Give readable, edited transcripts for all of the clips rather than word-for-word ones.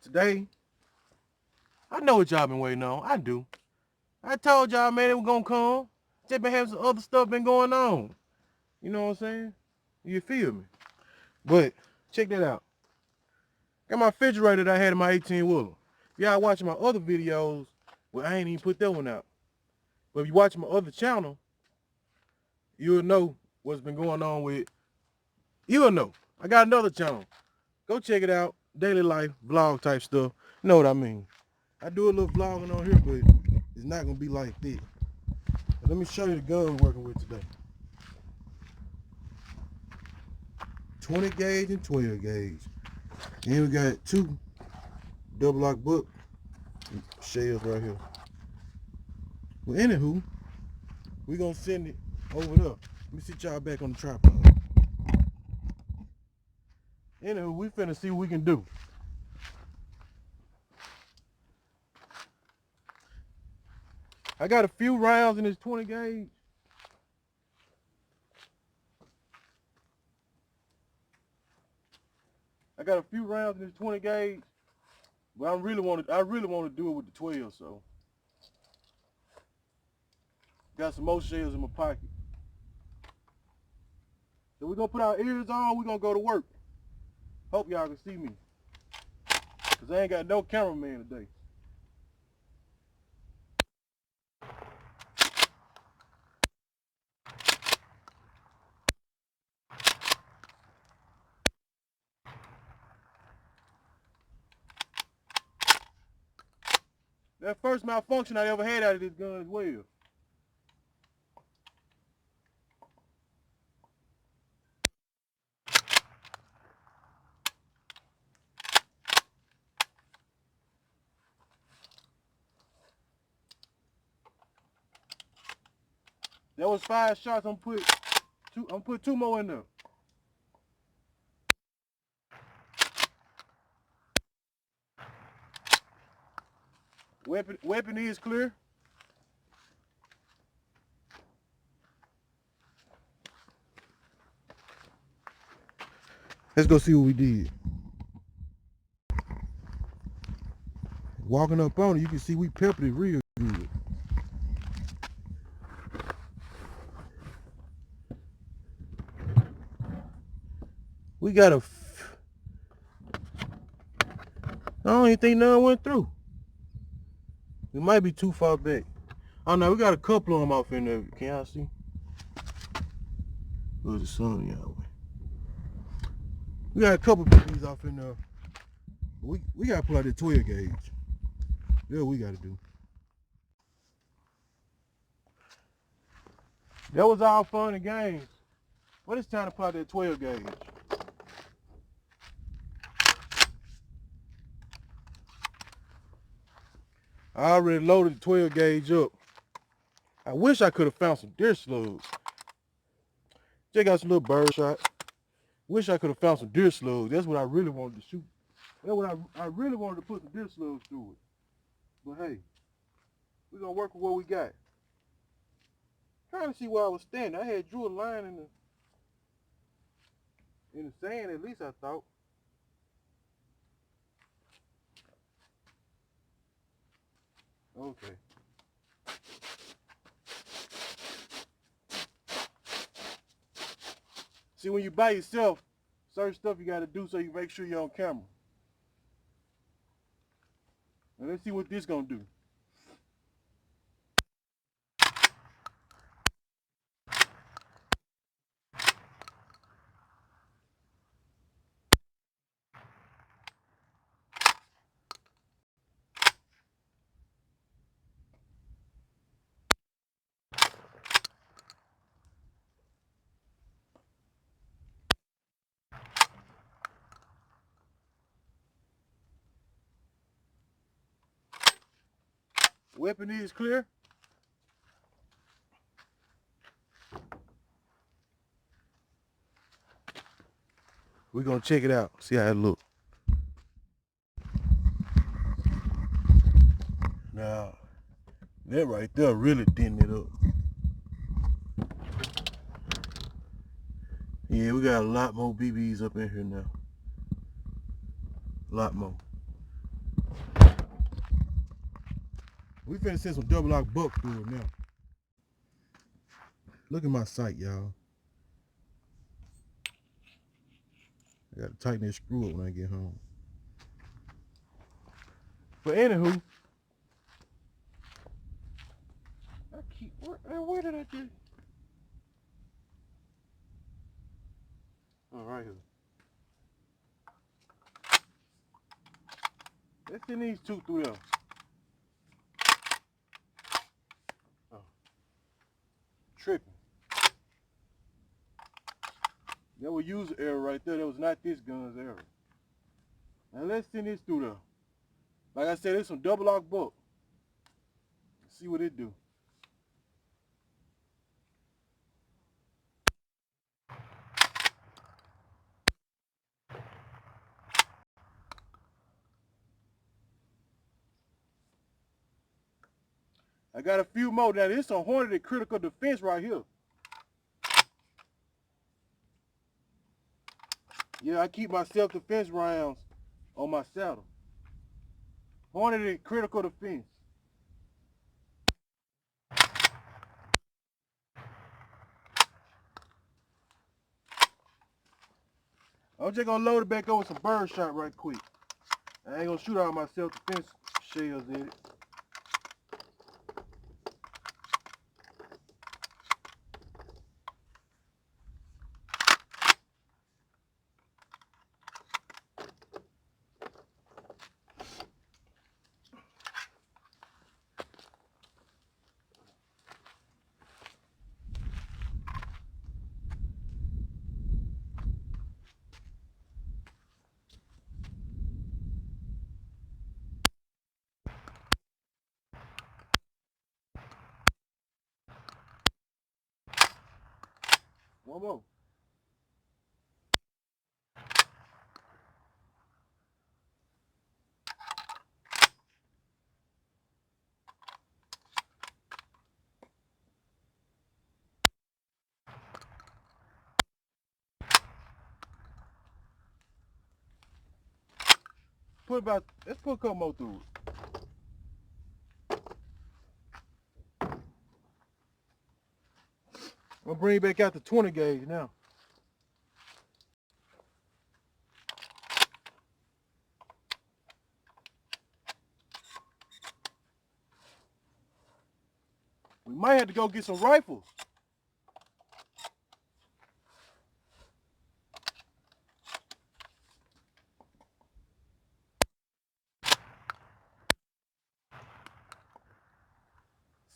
Today, I know what y'all been waiting on. I do. I told y'all, man, it was gonna come. Just been having some other stuff been going on. You know what I'm saying? You feel me? But check that out. Got my refrigerator that I had in my 18-wheeler. Y'all watching my other videos, well, I ain't even put that one out. But if you watch my other channel, you'll know what's been going on with. You'll know. I got another channel. Go check it out. Daily life, vlog type stuff. You know what I mean? I do a little vlogging on here, but it's not gonna be like this. But let me show you the gun we're working with today. 20 gauge and 12 gauge. And we got 2 double lock book shells right here. Well, anywho, we gonna send it over there. Let me sit y'all back on the tripod. Anywho, we finna see what we can do. I got a few rounds in this 20 gauge. I got a few rounds in this 20 gauge, but I really want to do it with the 12. So got some more shells in my pocket. So we're gonna put our ears on. We're gonna go to work. Hope y'all can see me, cause I ain't got no cameraman today. That first malfunction I ever had out of this gun as well. That was 5 shots. I'm put 2 more in there. Weapon is clear. Let's go see what we did. Walking up on it, you can see we peppered it real good. We got I don't even think none went through. It might be too far back. Oh no, we got a couple of them off in there. Can y'all see? Where's the sun, y'all? We got a couple of these off in there. We gotta pull out the 12 gauge. Yeah, we gotta do. That was all fun and games. But it's time to pull out that 12 gauge. I already loaded the 12 gauge up. I wish I could have found some deer slugs. Just got some little bird shot. Wish I could have found some deer slugs. That's what I really wanted to shoot. That's what I really wanted to put some deer slugs through it. But hey, we're gonna work with what we got. Trying to see where I was standing. I had drew a line in the sand, at least I thought. Okay. See, when you by yourself, certain stuff you gotta do so you make sure you're on camera. Now let's see what this gonna do. Weapon is clear. We're gonna check it out, see how it look. Now, that right there really dented it up. Yeah, we got a lot more BBs up in here now. A lot more. We finna send some double lock buck through it now. Look at my sight, y'all. I gotta tighten that screw up when I get home. But anywho, where did I get? Oh, right here. Let's send these two through there. Oh, tripping. That was user error right there. That was not this gun's error. Now let's send this through there. Like I said, it's some double lock buck. See what it do. I got a few more. Now this a Hornet critical defense right here. Yeah, I keep my self-defense rounds on my saddle. Hornet critical defense. I'm just gonna load it back up with some bird shot right quick. I ain't gonna shoot all my self-defense shells in it. One more. Let's put a couple more through it. I'm gonna bring it back out to 20 gauge now. We might have to go get some rifles.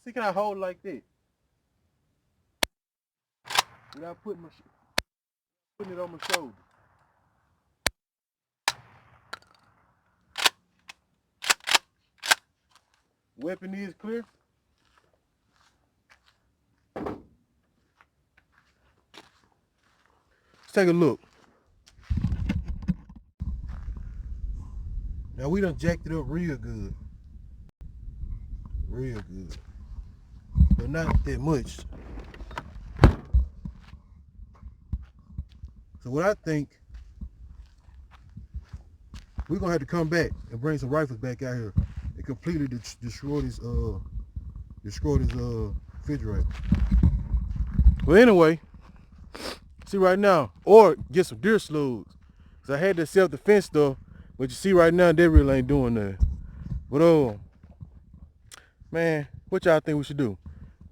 See, can I hold like this? Without putting it on my shoulder. Weapon is clear. Let's take a look. Now we done jacked it up real good. Real good. But not that much. So what I think, we're gonna have to come back and bring some rifles back out here and completely destroy this refrigerator. Well, anyway, see right now, or get some deer slugs. Cause I had that self-defense stuff, but you see right now, they really ain't doing nothing. But man, what y'all think we should do?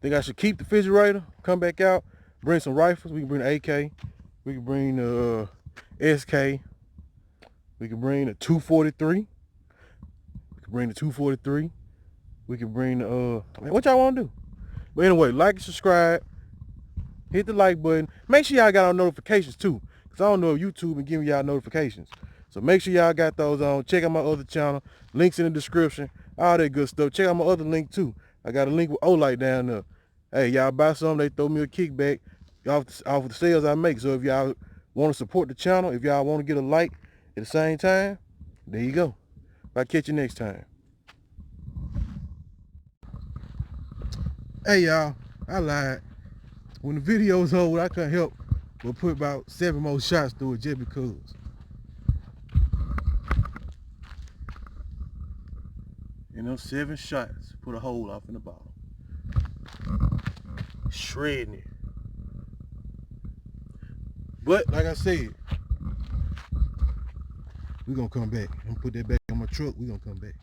Think I should keep the refrigerator, come back out, bring some rifles? We can bring the AK, we can bring the SK, we can bring the 243, we can bring the 243, we can bring the man, what y'all want to do? But anyway, like and subscribe, hit the like button. Make sure y'all got our notifications too, because I don't know if YouTube been giving y'all notifications. So make sure y'all got those on. Check out my other channel, links in the description, all that good stuff. Check out my other link too. I got a link with Olight down there. Hey, y'all buy something, they throw me a kickback off the sales I make. So if y'all want to support the channel, if y'all want to get a like at the same time, there you go. I'll catch you next time. Hey y'all, I lied. When the video's over, I couldn't help but put about 7 more shots through it just because. And those 7 shots put a hole off in the bottom. Shredding it. But like I said, we're gonna come back. I'm gonna put that back on my truck. We're gonna come back.